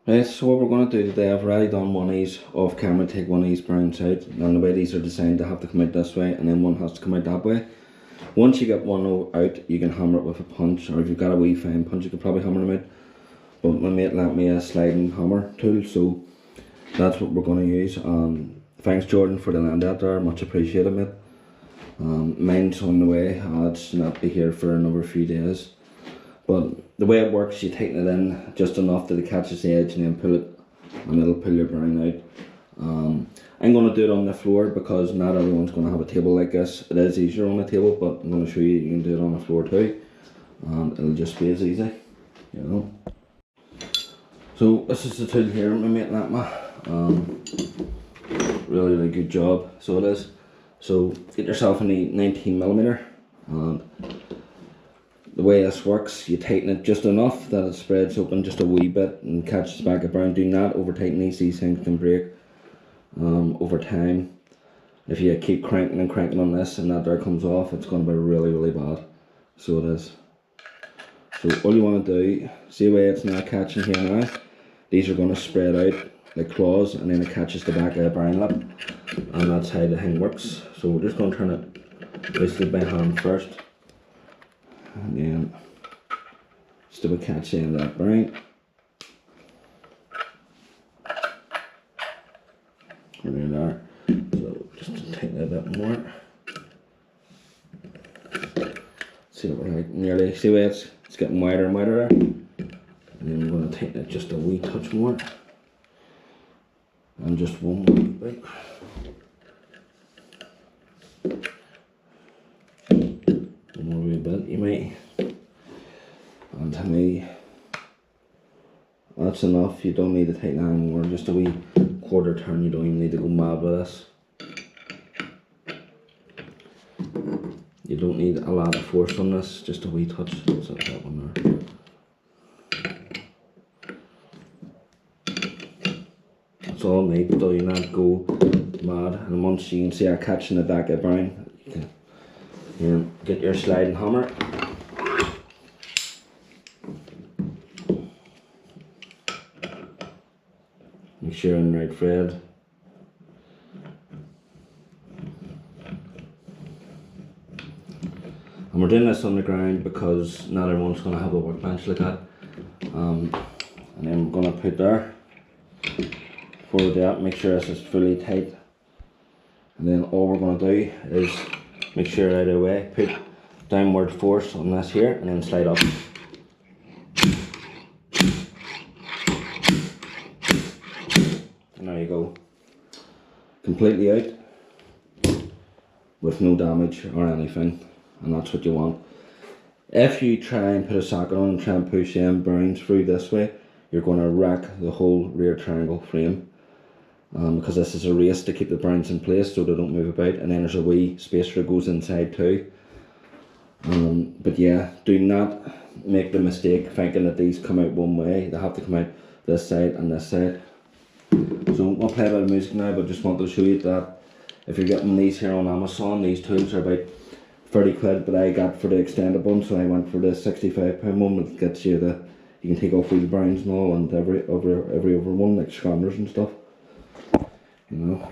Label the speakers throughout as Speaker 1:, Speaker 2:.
Speaker 1: Right, so what we're going to do today, I've already done one of these off camera, take one of these browns out, and the way these are designed to have to come out this way and then one has to come out that way. Once you get one out, you can hammer it with a punch, or if you've got a wee fine punch you could probably hammer them out, but my mate lent me a sliding hammer tool, so that's what we're going to use. Thanks Jordan for the lend out there, much appreciated mate. Mine's on the way, it's not be here for another few days. But the way it works, you tighten it in just enough that it catches the edge and then pull it, and it'll pull your brown out. I'm going to do it on the floor because not everyone's going to have a table like this. It is easier on the table, but I'm going to show you you can do it on the floor too, and it'll just be as easy, you know. So this is the tool here my mate lent me. Really good job, so it is. So get yourself a 19mm, and the way this works, you tighten it just enough that it spreads open just a wee bit and catches back a brown. Do not over tighten these things can break over time. If you keep cranking and cranking on this and that there comes off, it's going to be really bad. So it is. So all you want to do, see the way it's not catching here now, these are going to spread out like claws and then it catches the back of the brown lip, and that's how the thing works. So we're just going to turn it basically by hand first, and then still catch the end of that brown. There. So just to tighten it a bit more. See what we're like nearly. See where it's getting wider and wider there. And then we're going to tighten it just a wee touch more. And just one more bit. One more wee bit you might. And to me, that's enough. You don't need to tighten anymore. Just a wee quarter turn, you don't even need to go mad with this. You don't need a lot of force on this, just a wee touch. That's that one there. That's all I need, do not go mad. And once you can see I catching the back of brown, you can get your sliding hammer. Make sure you're in the right thread. And we're doing this on the ground because not everyone's going to have a workbench like that. And then we're going to put there. Before we do that, make sure this is fully tight. And then all we're going to do is make sure out of the way, put downward force on this here and then slide up. And there you go. Completely out with no damage or anything. And that's what you want. If you try and put a socket on and try and push them bearings through this way, you're going to wreck the whole rear triangle frame, because this is a race to keep the bearings in place so they don't move about, and then there's a wee spacer that goes inside too. But yeah, do not make the mistake thinking that these come out one way. They have to come out this side and this side. So I'll play a bit of music now, but just wanted to show you that if you're getting these here on Amazon, these tools are about 30 quid, but I got for the extended one, so I went for the £65 one, which gets you the, you can take off wheel bearings and all, and every other one, like scramblers and stuff, you know.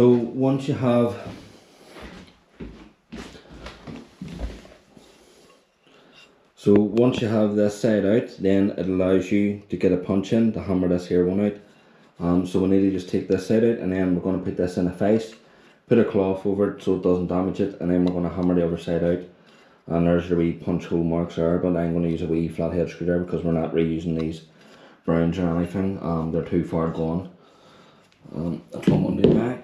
Speaker 1: So once you have this side out, then it allows you to get a punch in to hammer this here one out. So we need to just take this side out, and then we're going to put this in a face, put a cloth over it so it doesn't damage it, and then we're going to hammer the other side out. And there's the wee punch hole marks there, but I'm going to use a wee flathead screwdriver because we're not reusing these browns or anything. They're too far gone. That's what I'm going to do now.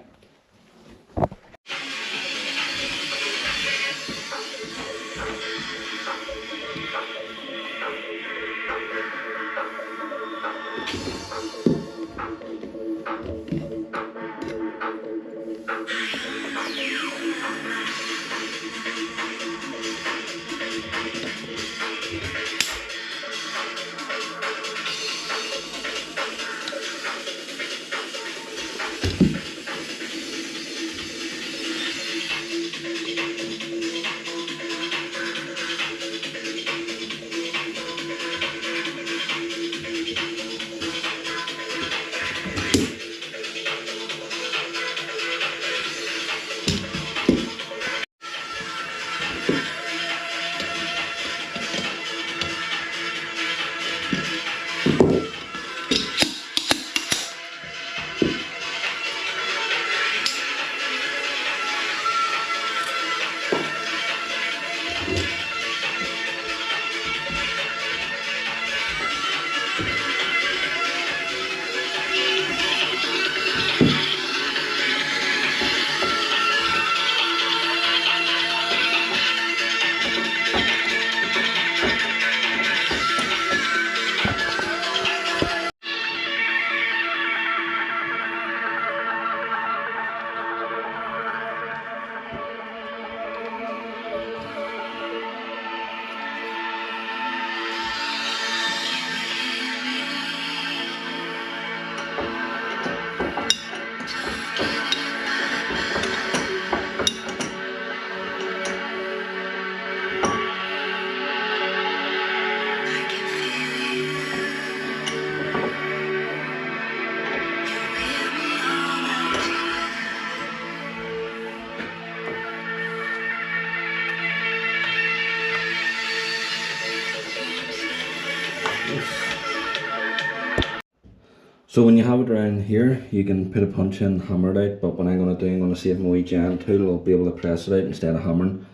Speaker 1: So when you have it around here, you can put a punch in, hammer it out, but what I'm going to do, I'm going to save my wee giant tool. I'll be able to press it out instead of hammering,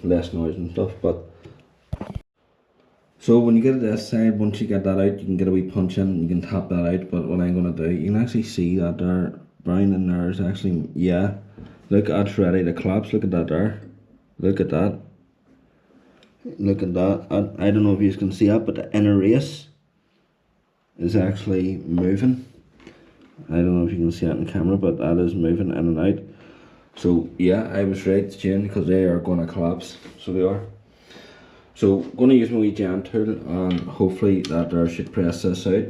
Speaker 1: less noise and stuff. But so when you get to this side, once you get that out, you can get a wee punch in, you can tap that out. But what I'm going to do, you can actually see that there, brown in there is actually, yeah, look, that's ready to collapse. Look at that there, look at that, look at that. I don't know if you can see that, but the inner race is actually moving. I don't know if you can see that in camera, but that is moving in and out. So yeah, I was right, Jane, because they are going to collapse. So they are. So I'm going to use my wee giant tool, and hopefully that there should press this out.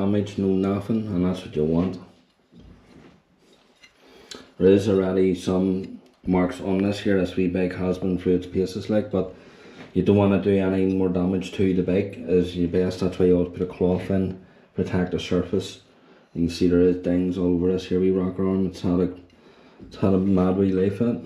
Speaker 1: damage, no nothing, and that's what you want. There is already some marks on this here. This wee bike has been through its paces like, but you don't want to do any more damage to the bike as you best. That's why you always put a cloth in, protect the surface. You can see there is dings all over this here wee rocker arm. It's had a mad wee life in it.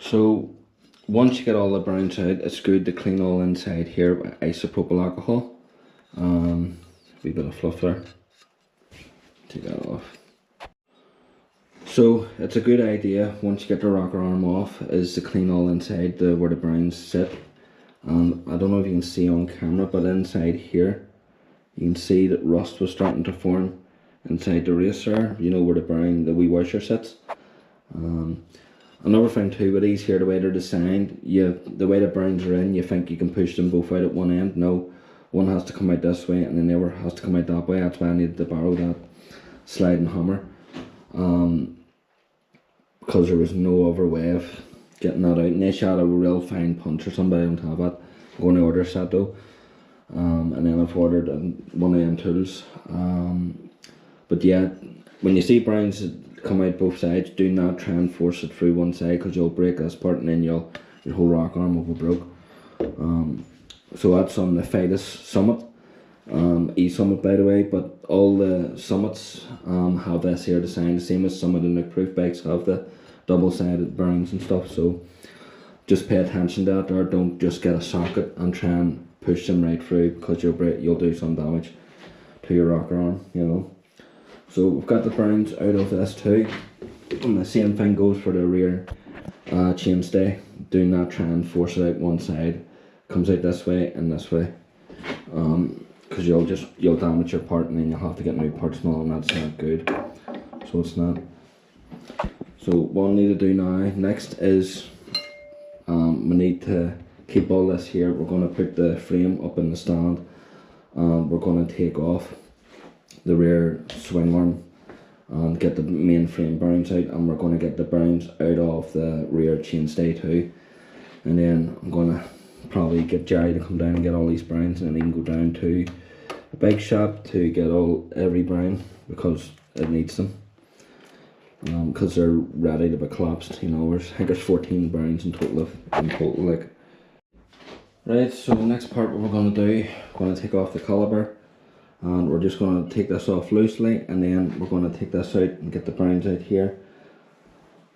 Speaker 1: So once you get all the browns out, it's good to clean all inside here with isopropyl alcohol. A wee bit of fluff there. Take that off. So it's a good idea once you get the rocker arm off is to clean all inside where the browns sit. And I don't know if you can see on camera, but inside here you can see that rust was starting to form inside the racer, you know, where the wee washer sits. Another thing too with these here, the way they're designed, the way the browns are in, you think you can push them both out at one end. No, one has to come out this way and then the other has to come out that way. That's why I needed to borrow that sliding hammer, because there was no other way of getting that out. Unless you had a real fine punch or somebody, I don't have that. I'm going to order a set though, and then I've ordered one of them tools. But yeah, when you see browns come out both sides, do not try and force it through one side, because you'll break this part and then your whole rock arm will be broke. So that's on the Vitus summet, e-summet by the way, but all the summets have this here design, the same as some of the Nook-proof bikes have the double-sided bearings and stuff. So just pay attention to that, or don't just get a socket and try and push them right through, because you'll do some damage to your rocker arm, you know. So we've got the browns out of this too, and the same thing goes for the rear chainstay. Do not try and force it out one side. Comes out this way and this way, because you'll damage your part and then you'll have to get new parts and all, and that's not good. So it's not. So what we need to do now next is we need to keep all this here. We're going to put the frame up in the stand, and we're going to take off the rear swing arm and get the main frame bearings out, and we're going to get the bearings out of the rear chainstay too. And then I'm going to probably get Jerry to come down and get all these bearings, and then he can go down to the bike shop to get every bearing, because it needs them, because they're ready to be collapsed. You know, I think there's 14 bearings in total like. Right, so the next part what we're going to do, we're going to take off the caliper, and we're just going to take this off loosely, and then we're going to take this out and get the bearings out here.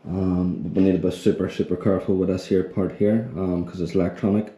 Speaker 1: We need to be super careful with this here part here, because it's electronic.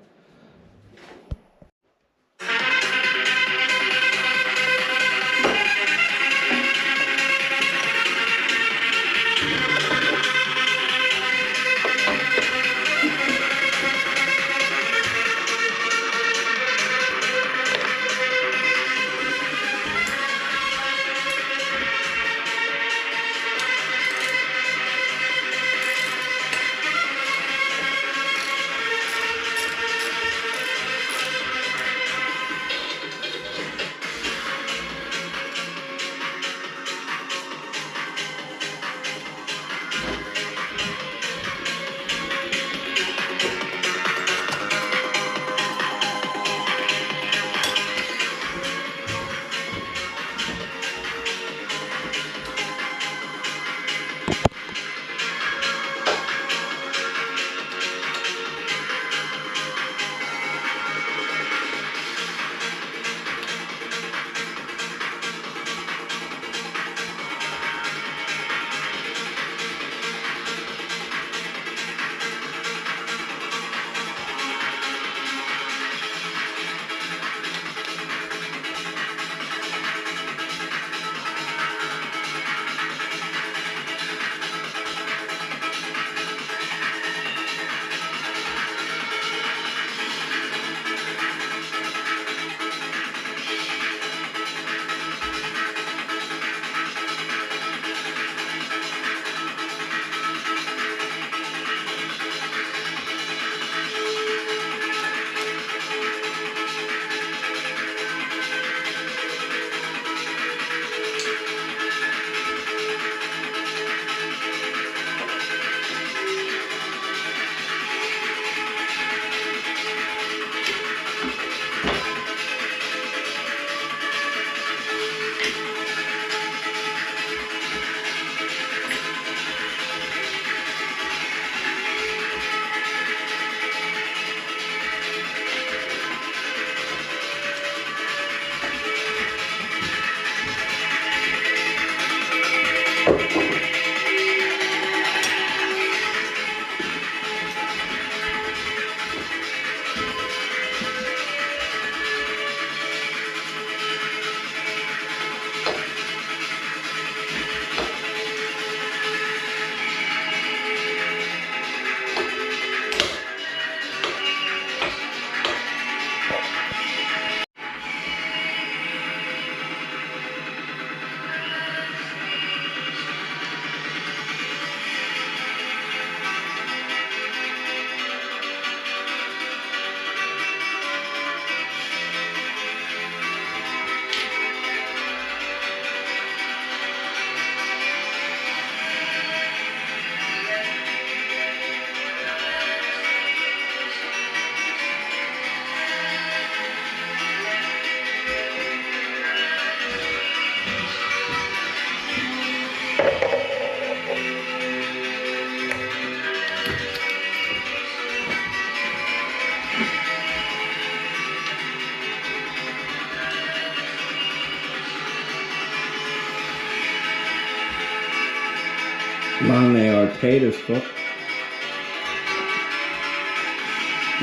Speaker 1: Man, they are tight as fuck.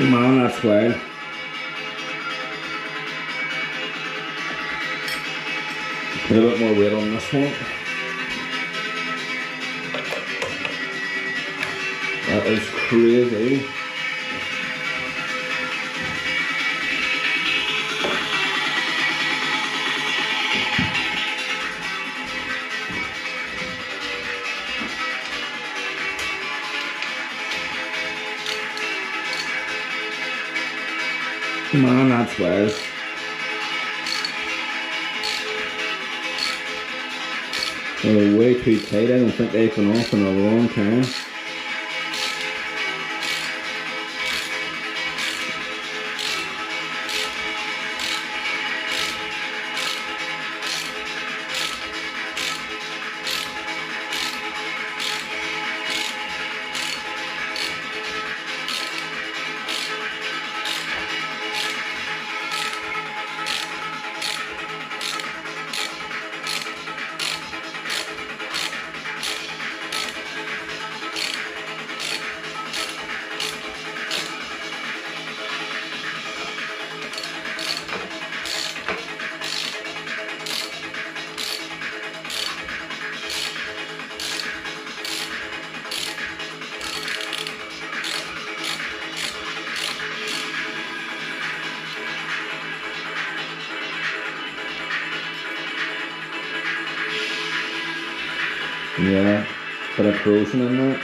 Speaker 1: Man, that's wild. Put a bit more weight on this one. That is crazy. Man, that's wild. They're way too tight. I don't think they've been off in a long time. Yeah, bit of corrosion in there.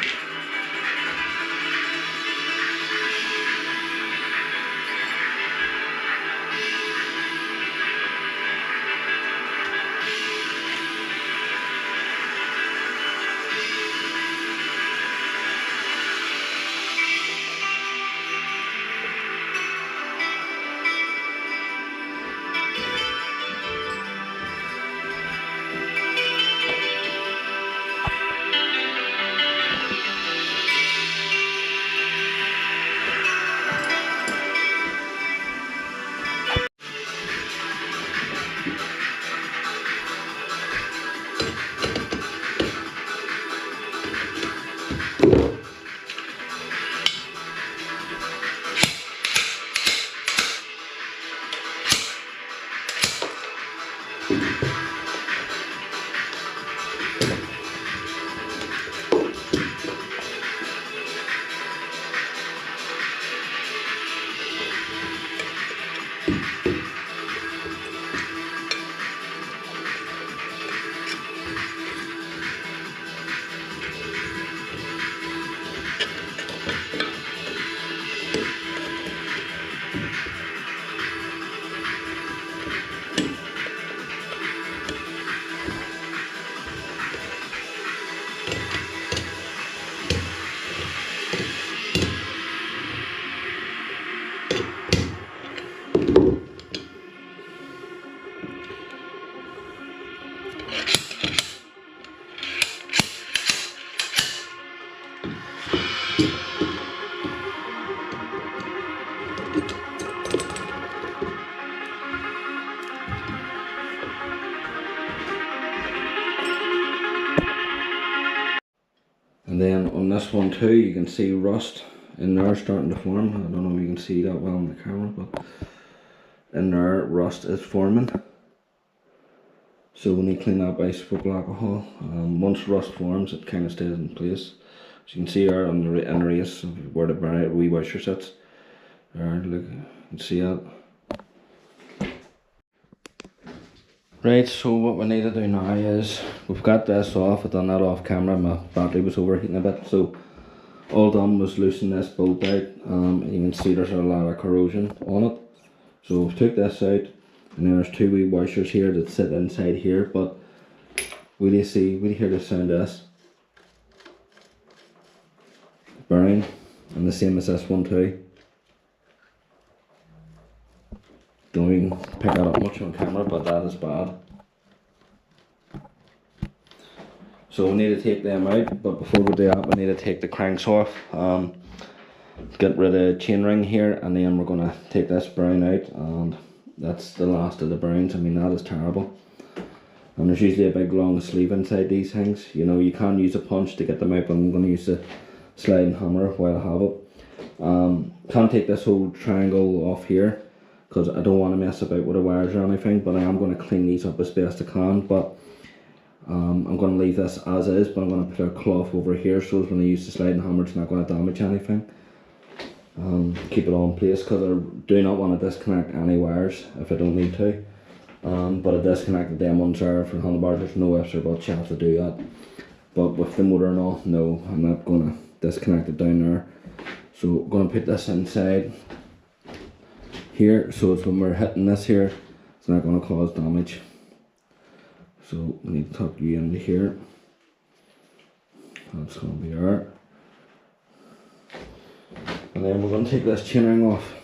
Speaker 1: And then on this one too, you can see rust in there starting to form. I don't know if you can see that well on the camera, but in there rust is forming. So we need to clean that by isopropyl alcohol. Once rust forms, it kind of stays in place. As you can see there on the in the race of where the wee washer sits. There, look, you can see that. Right, so what we need to do now is, we've got this off. I've done that off camera, my battery was overheating a bit, so all done was loosen this bolt out. You can see there's a lot of corrosion on it. So we've took this out, and then there's two wee washers here that sit inside here, but will you hear the sound of this? Burning, and the same as this one too. Don't even pick that up much on camera, but that is bad. So we need to take them out, but before we do that, we need to take the cranks off, get rid of the chain ring here, and then we're going to take this bearing out, and that's the last of the bearings. I mean, that is terrible. and there's usually a big long sleeve inside these things. You know, you can use a punch to get them out, but I'm going to use the sliding hammer while I have it. Can't take this whole triangle off here because I don't want to mess about with the wires or anything, but I am going to clean these up as best I can. But I'm going to leave this as is, but I'm going to put a cloth over here so when I use the sliding hammer it's not going to damage anything. Keep it all in place because I do not want to disconnect any wires if I don't need to. But I disconnected them ones there for the handlebar. There's no ifs or buts, you have to do that. But with the motor and all, no, I'm not going to disconnect it down there. So I'm going to put this inside here, so it's when we're hitting this here, it's not going to cause damage. So we need to tuck you into here. That's going to be there. And then we're going to take this chainring off.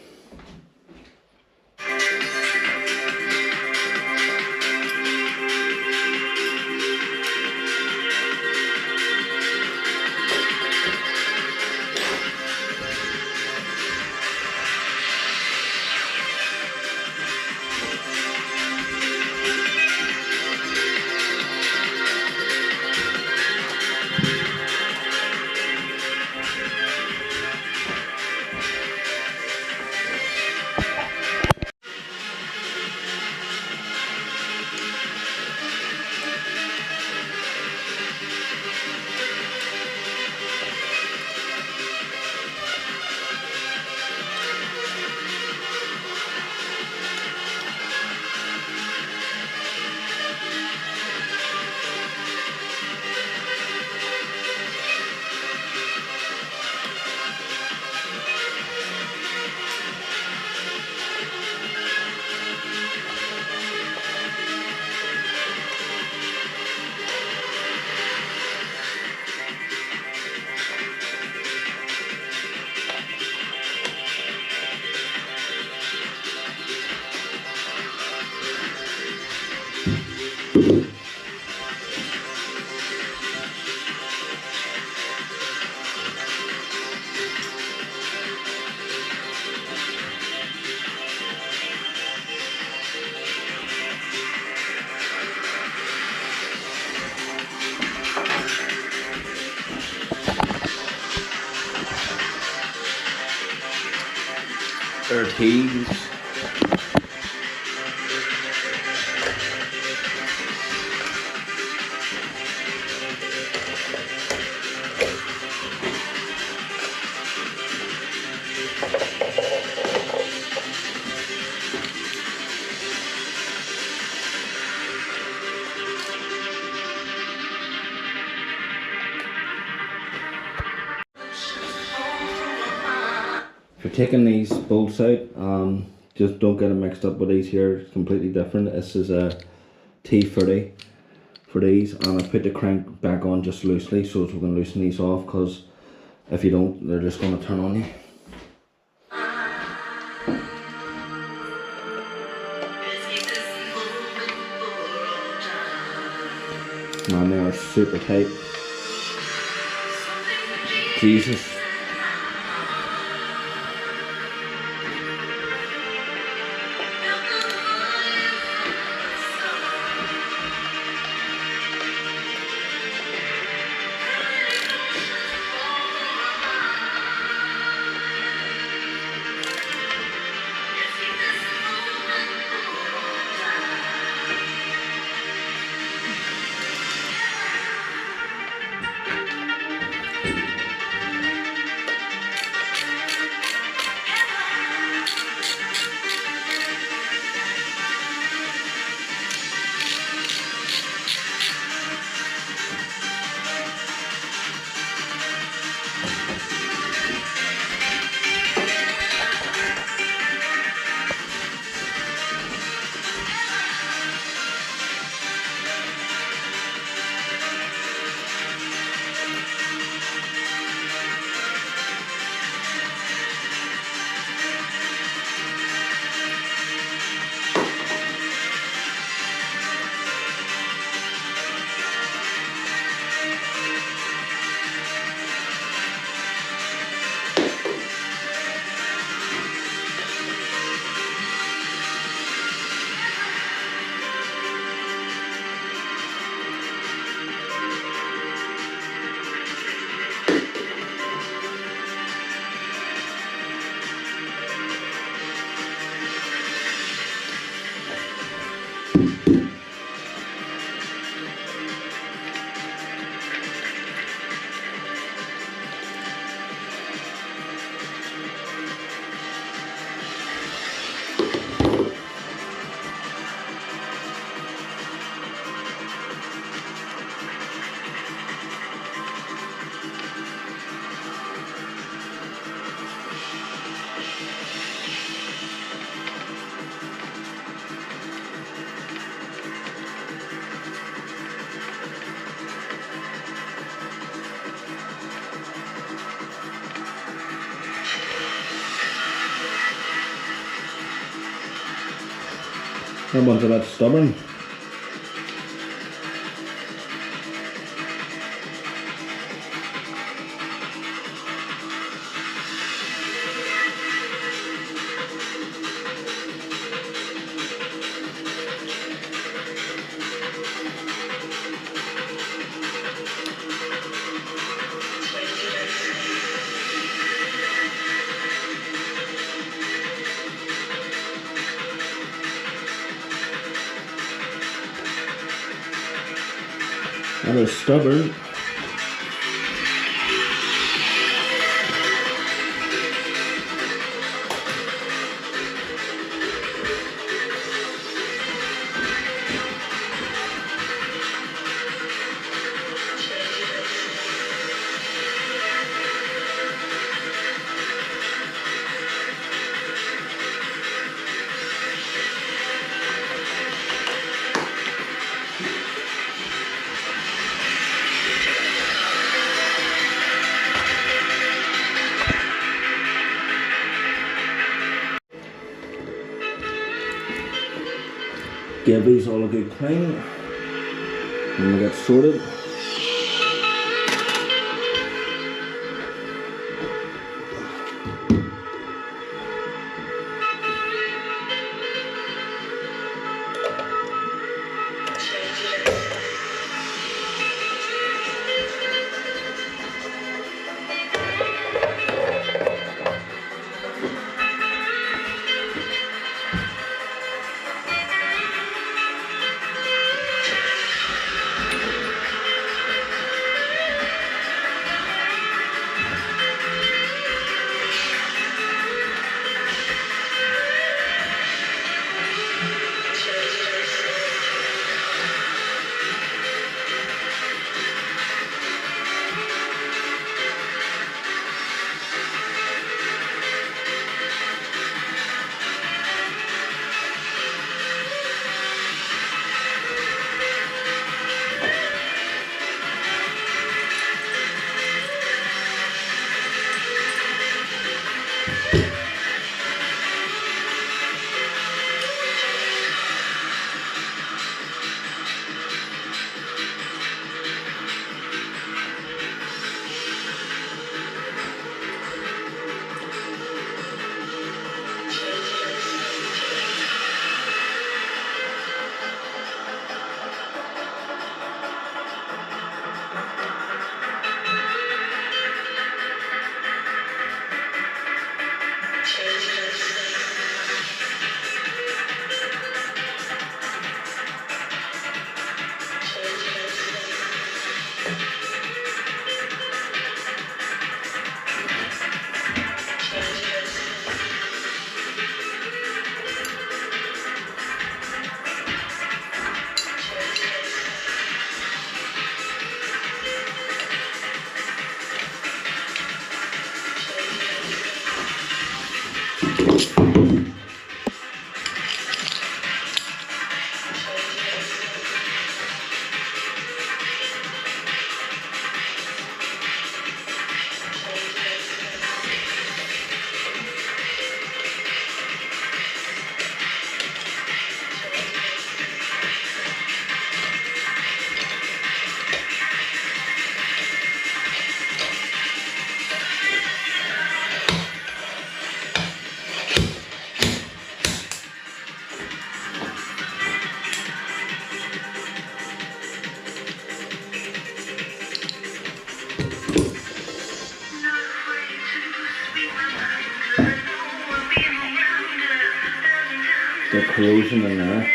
Speaker 1: Their tees. For taking these bolts out, just don't get them mixed up with these here. It's completely different. This is a T30 for these, and I put the crank back on just loosely so we're going to loosen these off, because if you don't, they're just going to turn on you. Man, they are super tight. Jesus. That one's a bit stubborn. That is stubborn. Give these all a good clean and we get sorted. The corrosion in there.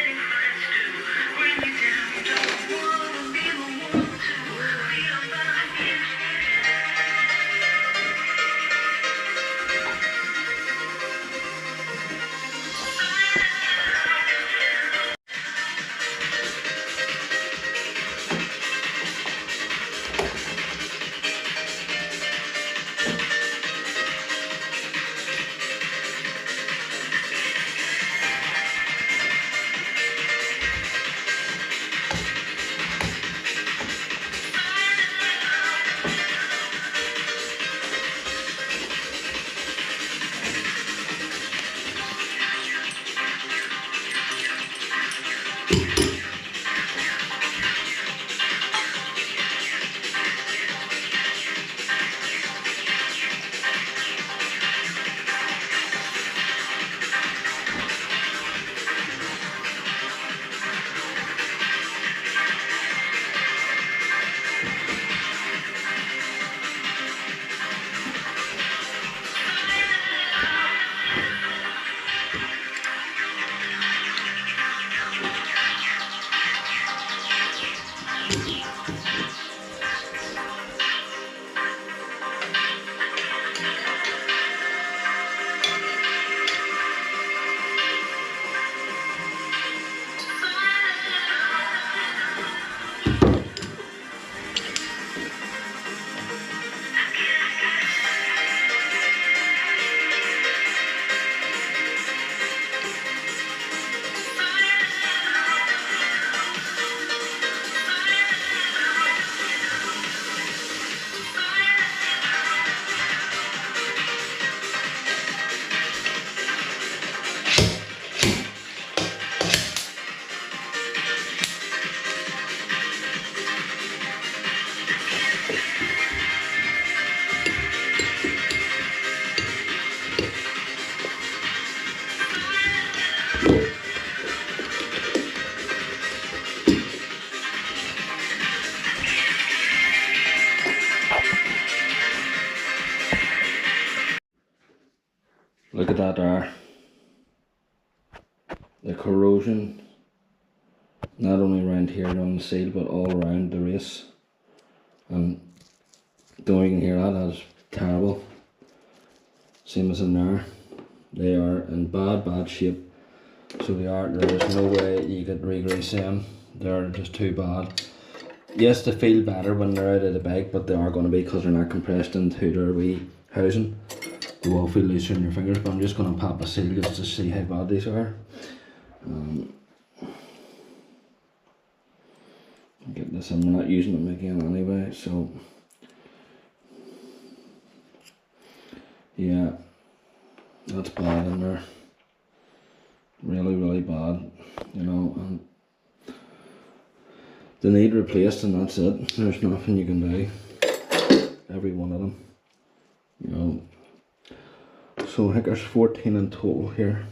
Speaker 1: Look at that there. The corrosion, not only around here on the seal, but all around the race. And don't you can hear that, that's terrible. Same as in there. They are in bad shape. So they are, there is no way you could re-grease them. They're just too bad. Yes, they feel better when they're out of the bag, but they are going to be, because they're not compressed into their wee housing. They will feel looser in your fingers, but I'm just going to pop a seal just to see how bad these are. Get this in, we're not using them again anyway, so yeah, that's bad in there. Really bad, you know, and they need replaced, and that's it. There's nothing you can do. Every one of them, you know. So I think there's 14 in total here.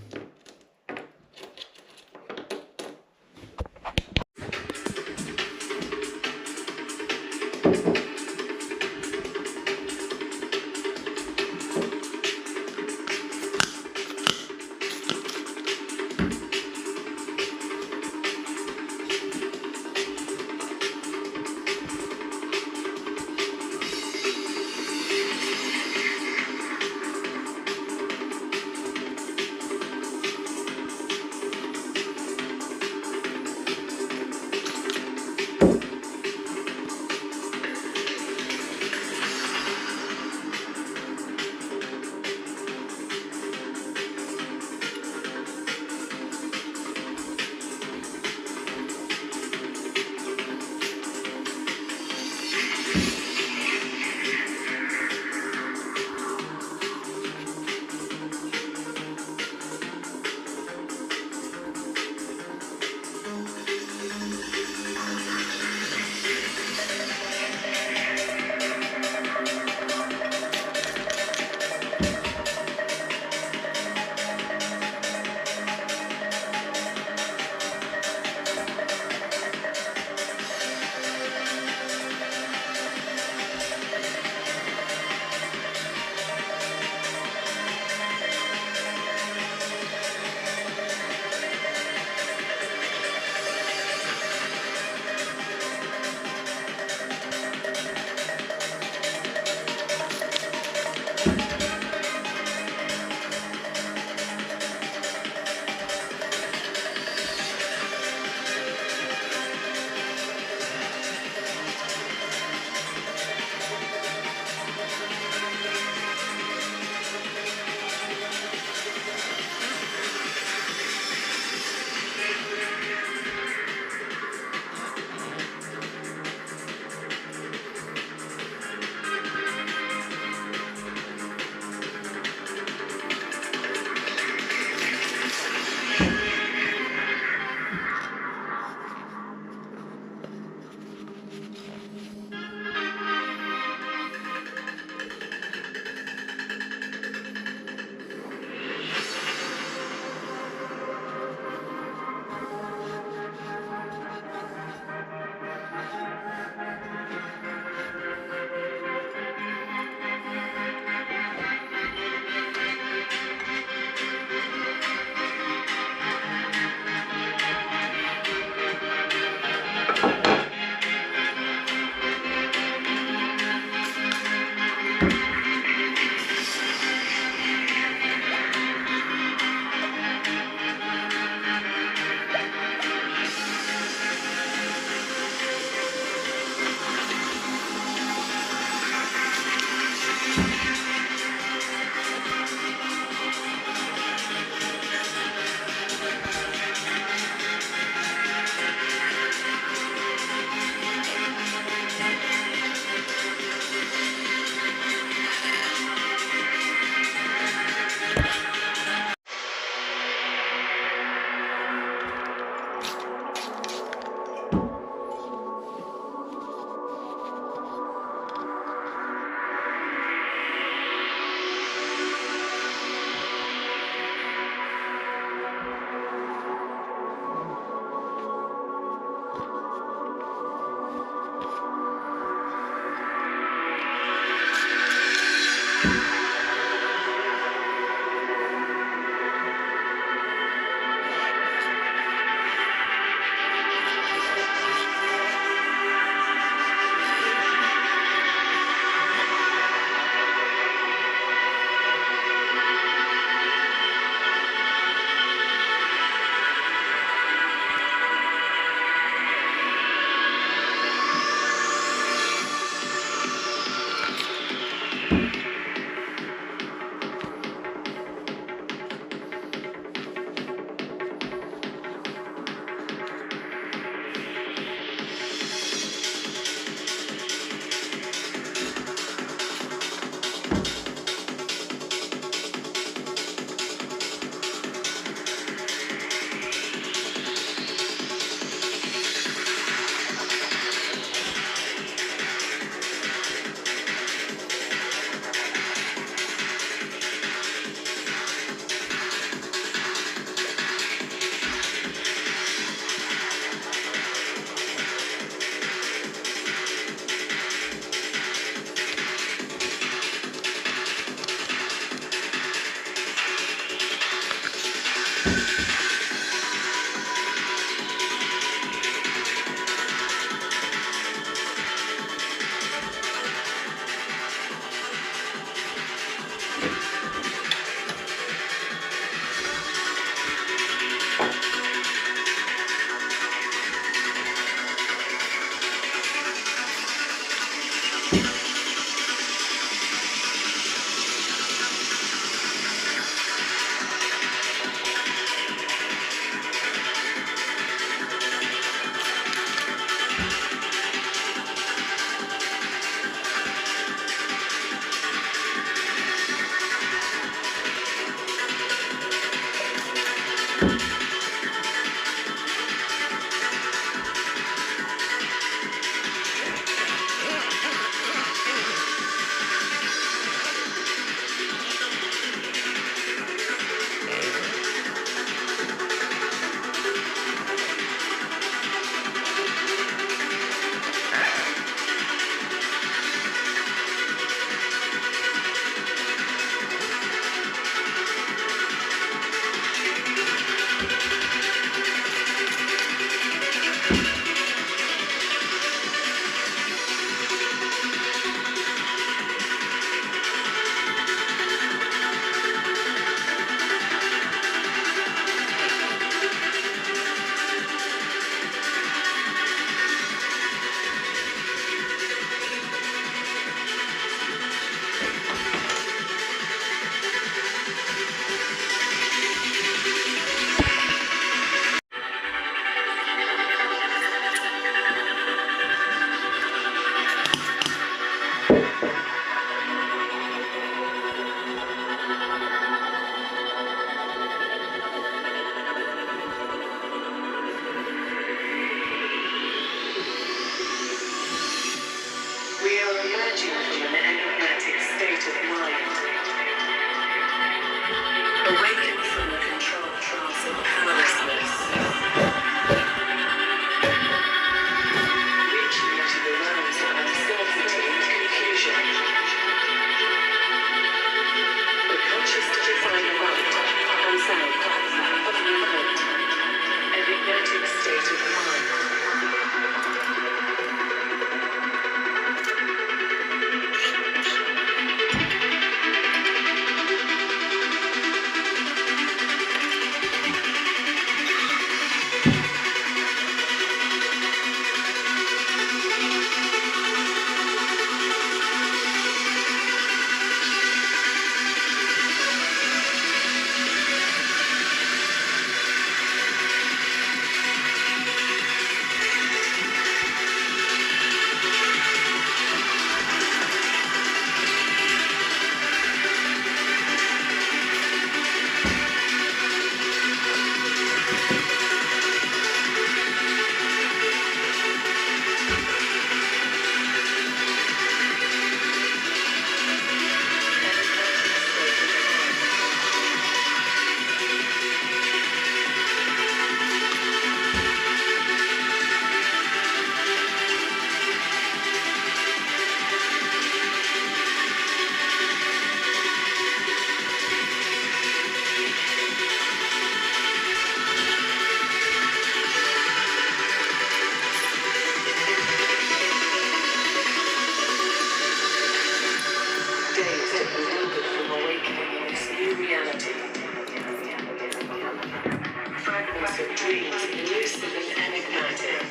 Speaker 2: dreams elusive and enigmatic.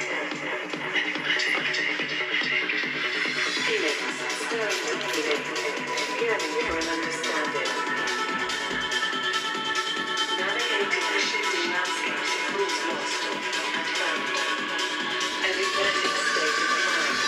Speaker 2: Feelings stirring with meaning, yearning for an understanding. Navigating the shifting landscapes of thoughts lost and found. Enigmatic state of mind.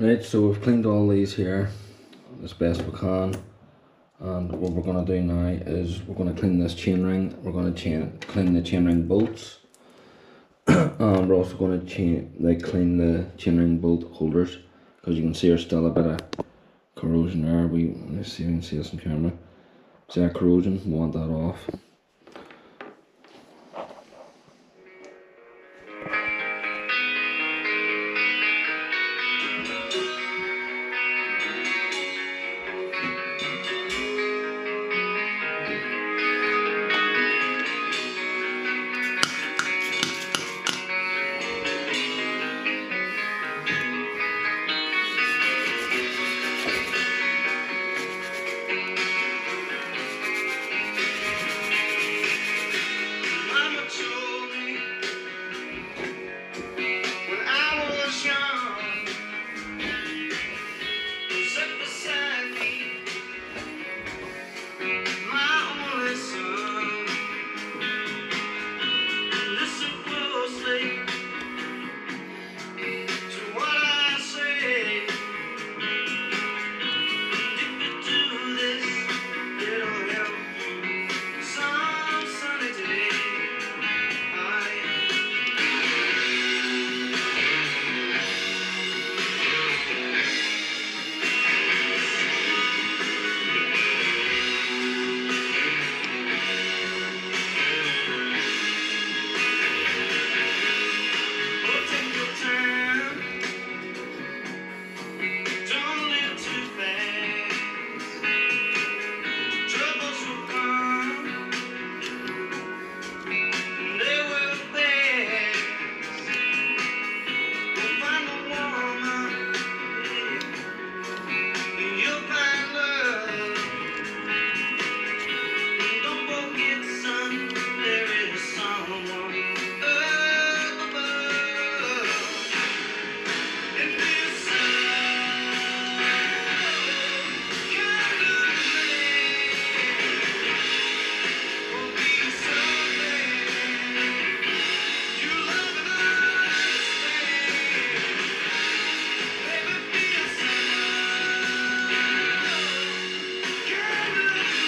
Speaker 1: Right, so we've cleaned all these here as best we can, and what we're going to do now is we're going to clean this chainring. We're going to clean the chainring bolts, and we're also going to clean the chainring bolt holders, because you can see there's still a bit of corrosion there. Let's see if you can see this on camera. See that corrosion? We want that off.
Speaker 2: Mama told me when I was young, sat beside me, my only son. Listen closely to what I say. If you do this, it'll help you some sunny day. Take your time, don't live too fast. Troubles will come, they will pass. You'll find a woman, you'll find love. Don't forget, son, there is someone up above. And this kind of man will be something you love and understand. Baby, be a kind of man.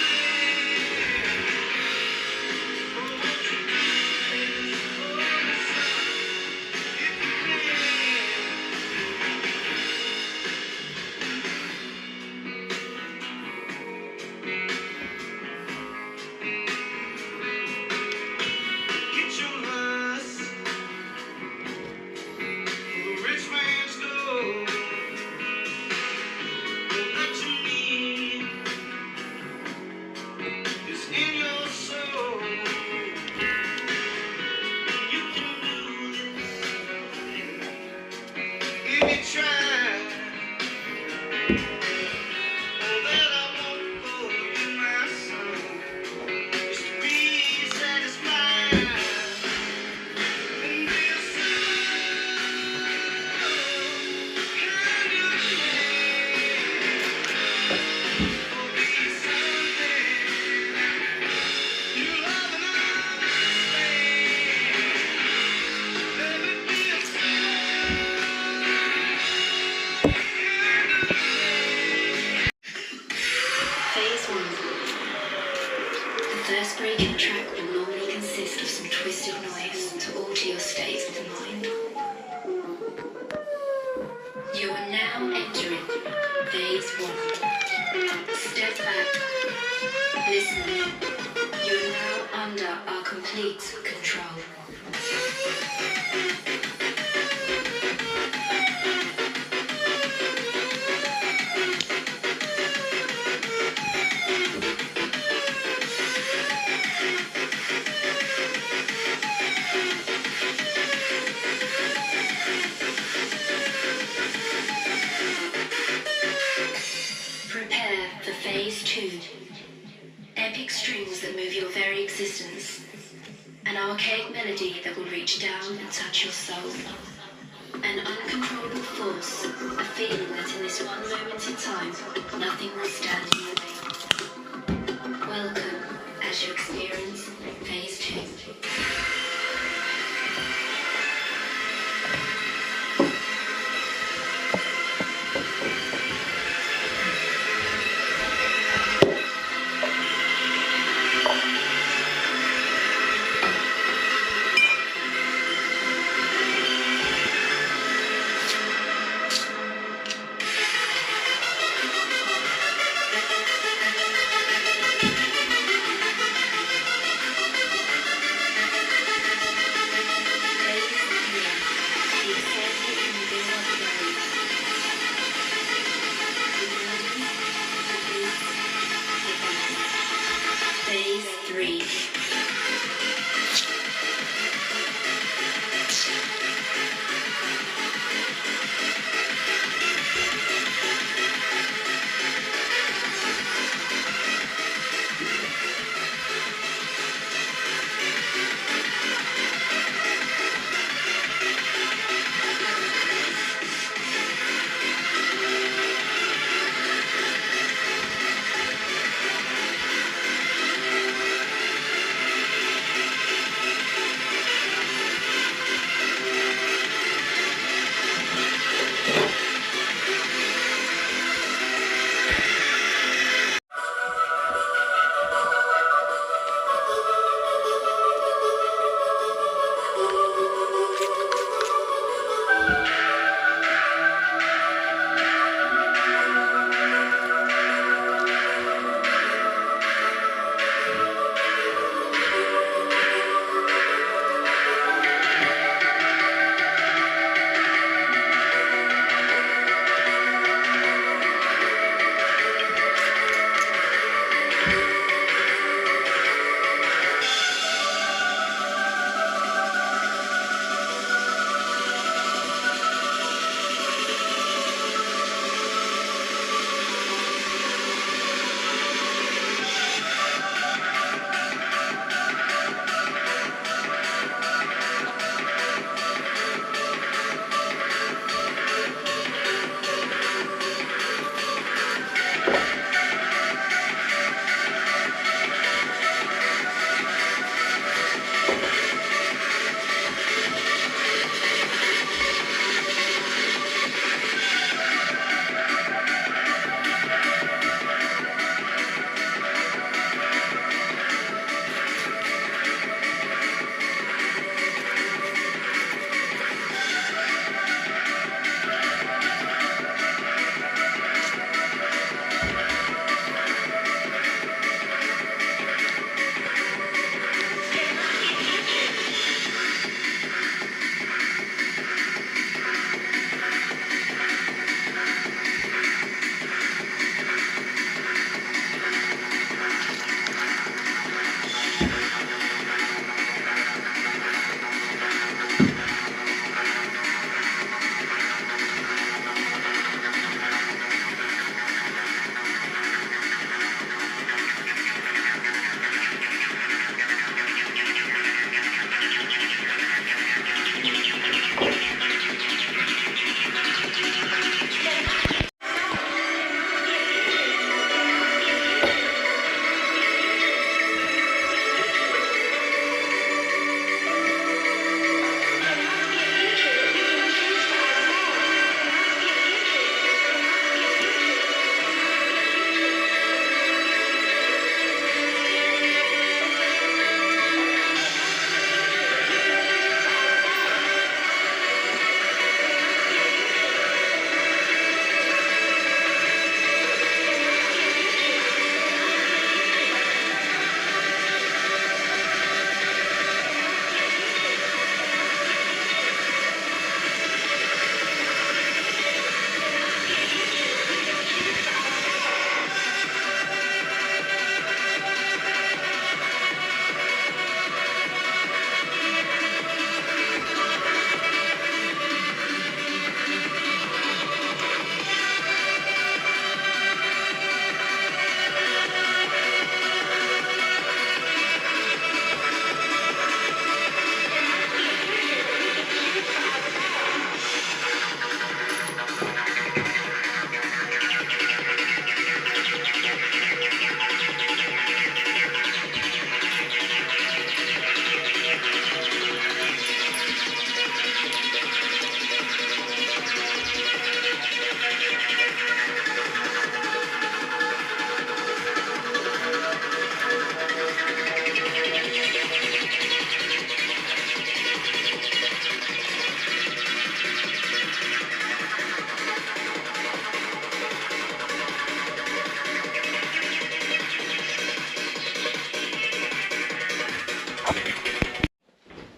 Speaker 2: Oh, won't you do this for me, son, if you can? Get your lust for the rich man's gold. All that you need is in your soul. You can do this if you try. All that I want for you, my son, is to be satisfied. And be a kind of man. Will be something you love and understand. Baby, be a kind of man. Phase 1. The first breaking track will normally consist of some twisted noise to alter your state of mind. You are now entering Phase 1. Step back. Listen. You are now under our complete control. Prepare for Phase 2. Epic strings that move your very existence. An archaic melody that will reach down and touch your soul. An uncontrollable force, a feeling that in this one moment in time, nothing will stand in your way. Welcome as you experience Phase 2.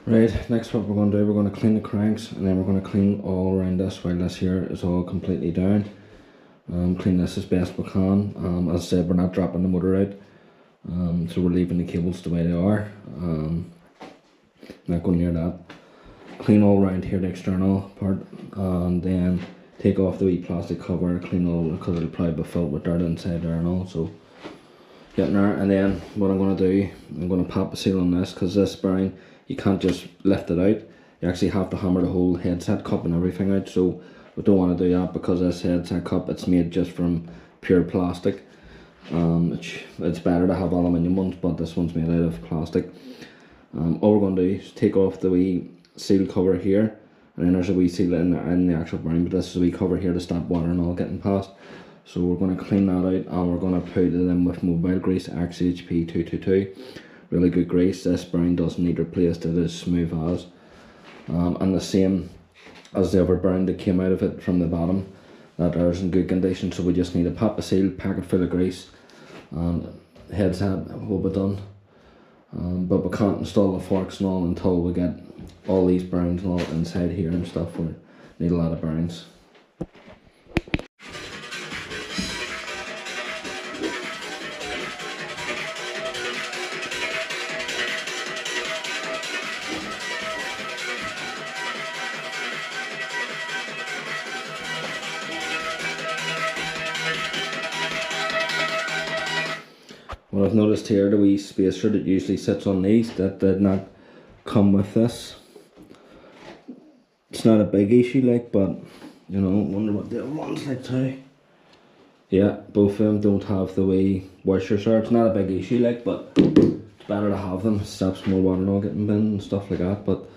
Speaker 1: Right, next what we're going to do, we're going to clean the cranks, and then we're going to clean all around this while this here is all completely down. Clean this as best we can. As I said, we're not dropping the motor out, so we're leaving the cables the way they are. Not going near that. Clean all around here, the external part, and then take off the wee plastic cover, clean all, because it'll probably be filled with dirt inside there and all, so getting there. And then what I'm going to do, I'm going to pop a seal on this, because this bearing, you can't just lift it out. You actually have to hammer the whole headset cup and everything out, so we don't want to do that, because this headset cup, it's made just from pure plastic. It's better to have aluminium ones, but this one's made out of plastic. All we're going to do is take off the wee seal cover here, and then there's a wee seal in the actual bearing, but this is a wee cover here to stop water and all getting past. So we're going to clean that out, and we're going to put it in with mobile grease, XHP 222. Really good grease. This bearing doesn't need replaced, it is smooth as. And the same as the other bearing that came out of it from the bottom, that is in good condition, so we just need to pop a seal, pack it full of grease, and headset will be done. But we can't install the forks and all until we get all these bearings and all inside here and stuff. We need a lot of bearings. What I've noticed here, the wee spacer that usually sits on these, that did not come with this. It's not a big issue, like, but you know, wonder what the other ones like too. Yeah, both of them don't have the wee washers there. It's not a big issue, like, but it's better to have them. It stops more water not getting bin and stuff like that. But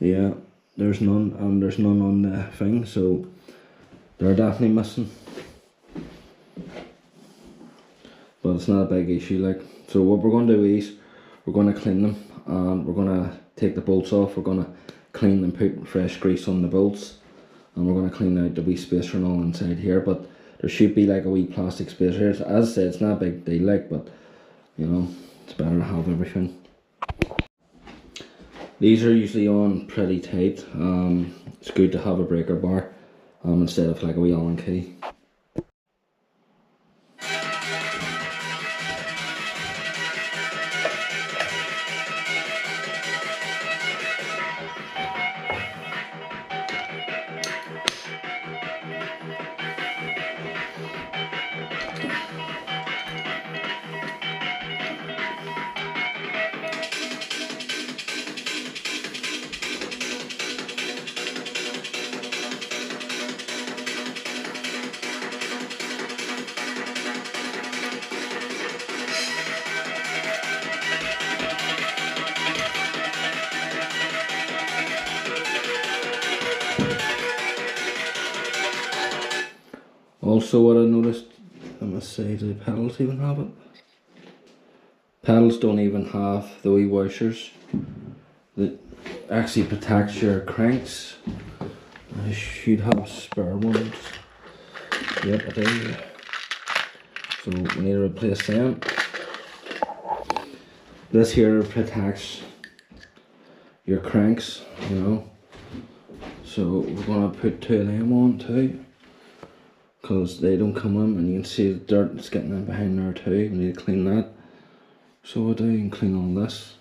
Speaker 1: yeah, there's none, and there's none on the thing, so they're definitely missing. But it's not a big issue, like. So what we're going to do is we're going to clean them, and we're going to take the bolts off. We're going to clean and put fresh grease on the bolts, and we're going to clean out the wee spacer and all inside here. But there should be like a wee plastic spacer here. So as I said, it's not a big deal, like, but you know, it's better to have everything. These are usually on pretty tight. It's good to have a breaker bar instead of like a wee Allen key. Also, what I noticed, I must say, do the pedals even have it? Pedals don't even have the wee washers that actually protects your cranks. I should have spare ones. Yep, I do. So we need to replace them. This here protects your cranks, you know. So we're gonna put two of them on too, because they don't come in, and you can see the dirt that's getting in behind there too. We need to clean that. So we'll do and clean all this.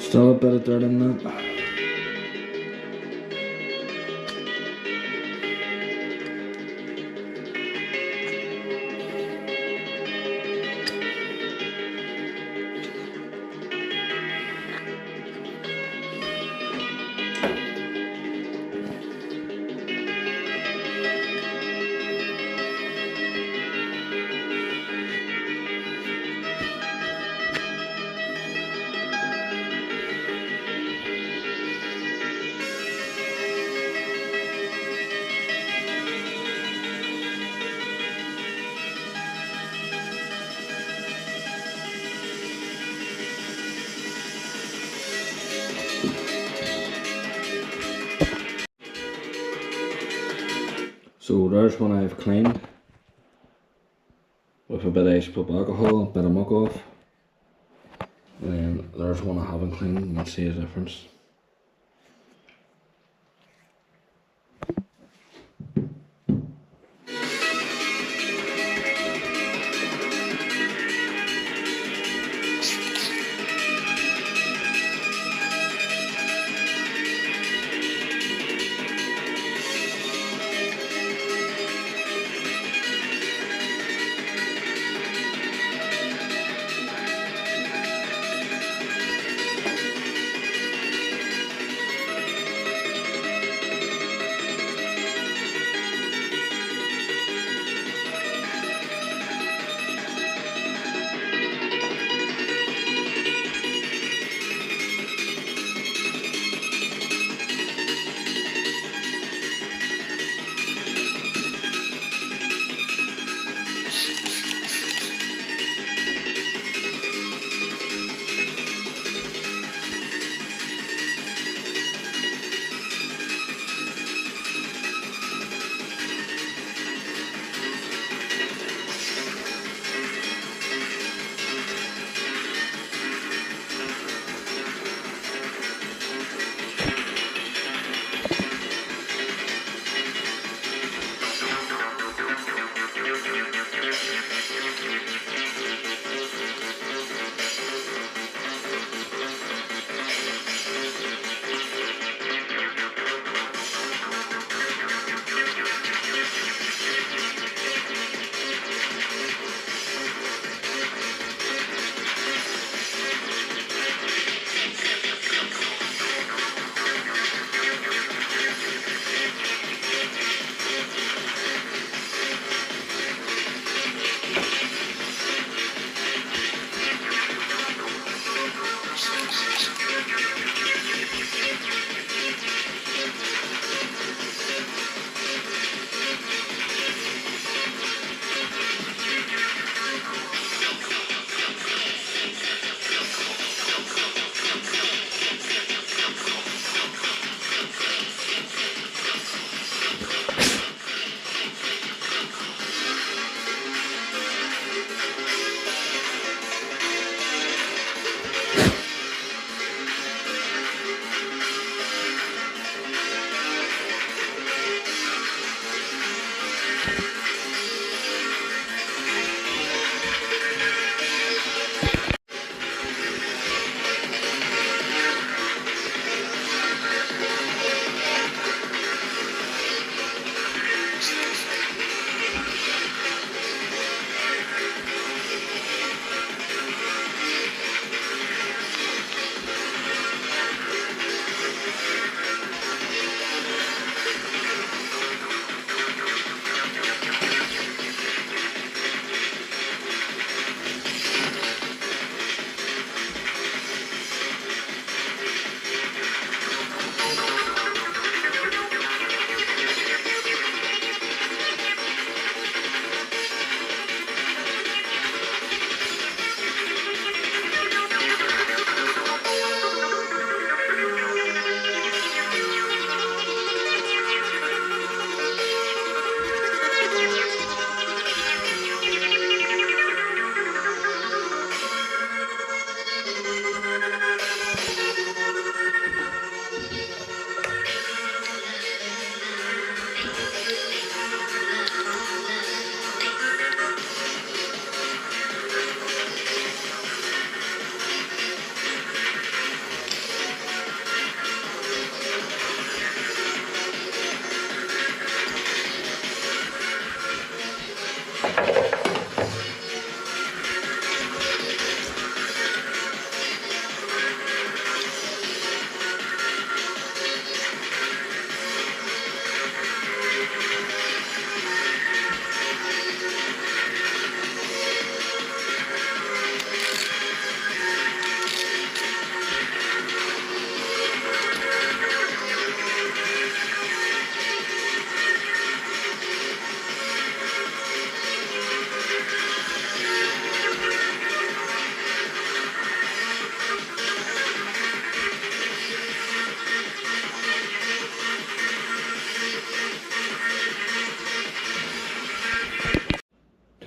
Speaker 1: Still a bit of dirt in that. So there's one I've cleaned with a bit of isoprop alcohol, a bit of muck off. And then there's one I haven't cleaned, and you'll see a difference.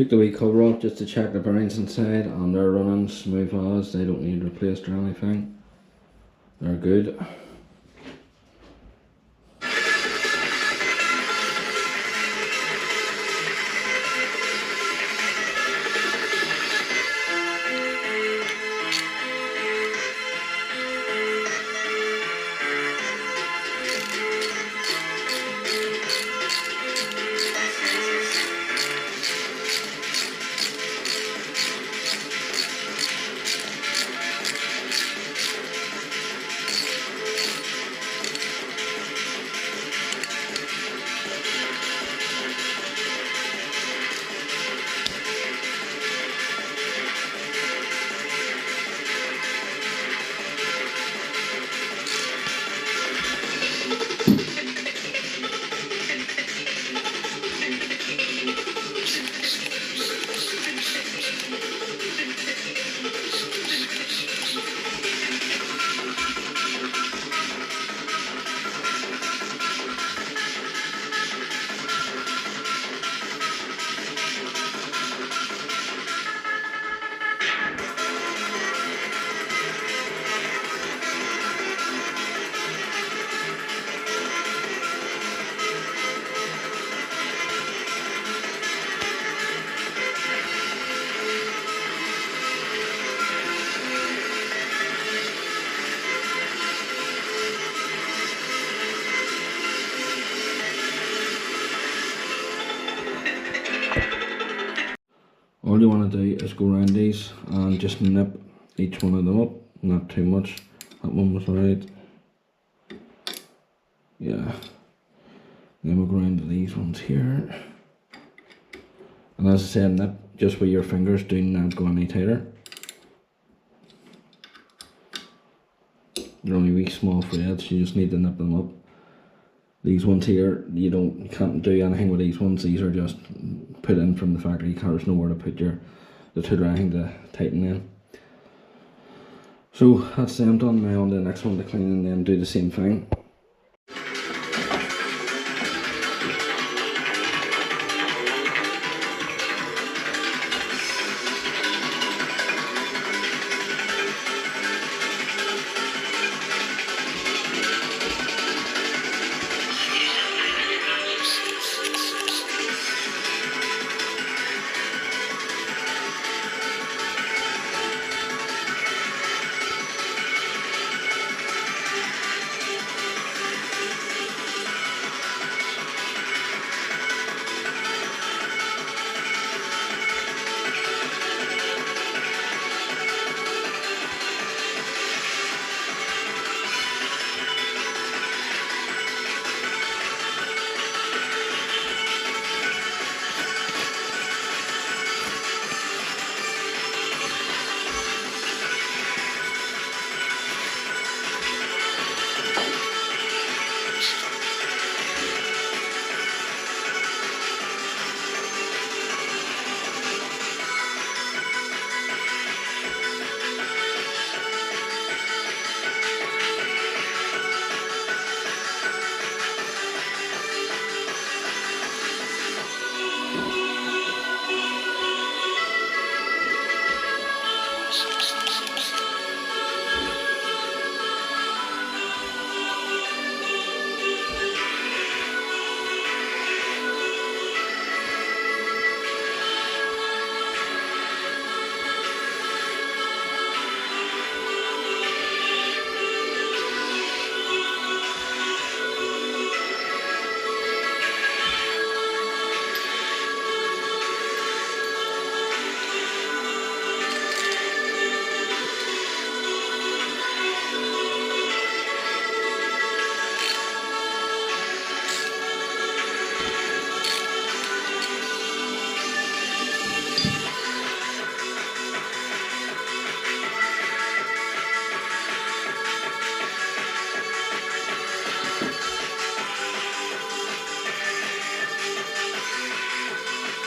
Speaker 1: Took the wee cover off just to check the bearings inside, and they're running smooth as. They don't need replaced or anything. They're good. All you want to do is go around these and just nip each one of them up, not too much. That one was alright. Yeah. Then we'll go around to these ones here. And as I said, nip just with your fingers, do not go any tighter. They're only wee small threads, you just need to nip them up. These ones here, you can't do anything with these ones. These are just put in from the factory. There's nowhere to put the tool or anything to tighten in. So that's them done. Now on to the next one to clean and then do the same thing.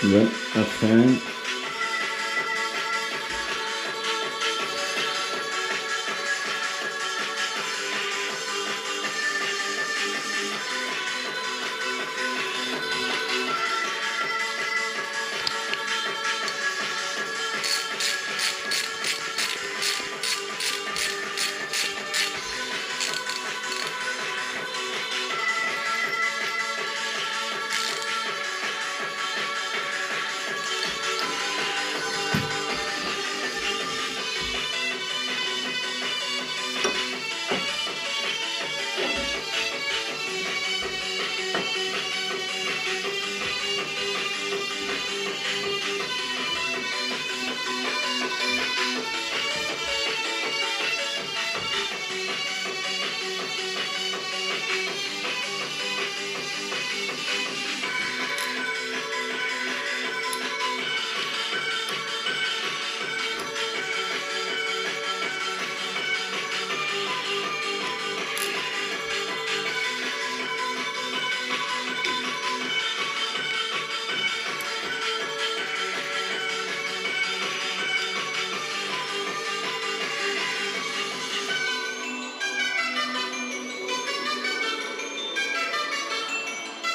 Speaker 1: Yep, that's fine.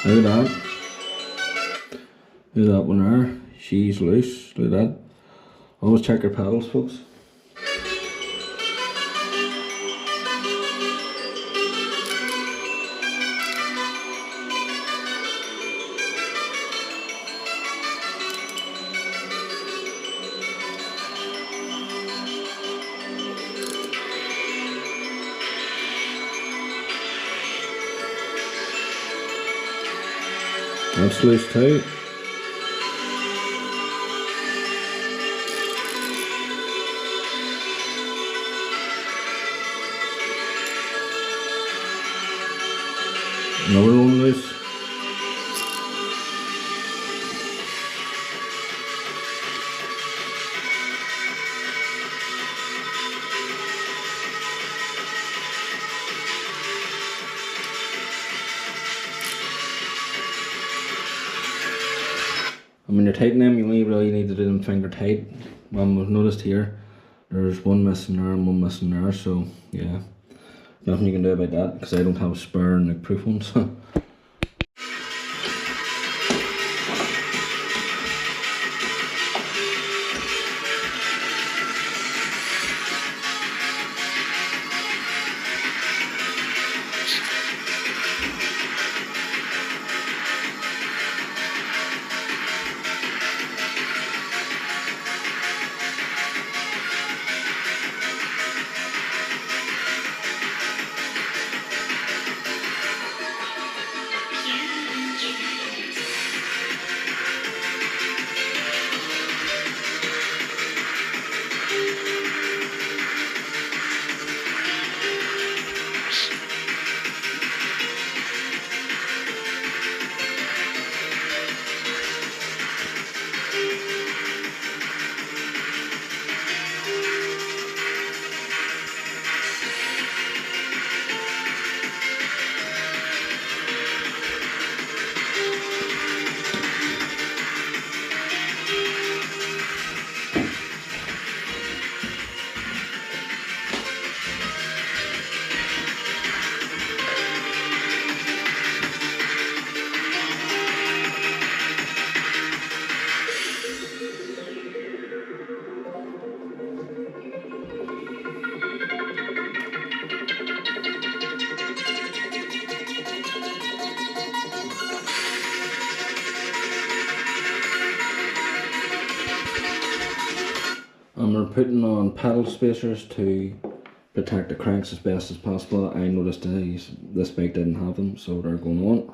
Speaker 1: Look at that. Look at that one there. She's loose. Look at that. Always check your pedals, folks. That's loose too. Another one loose. And when you're tightening them, you only really need to do them finger tight. We've noticed here, there's one missing there and one missing there, so yeah. Nothing you can do about that, because I don't have a spare and like proof ones. And we're putting on pedal spacers to protect the cranks as best as possible. I noticed this bike didn't have them, so they're going on.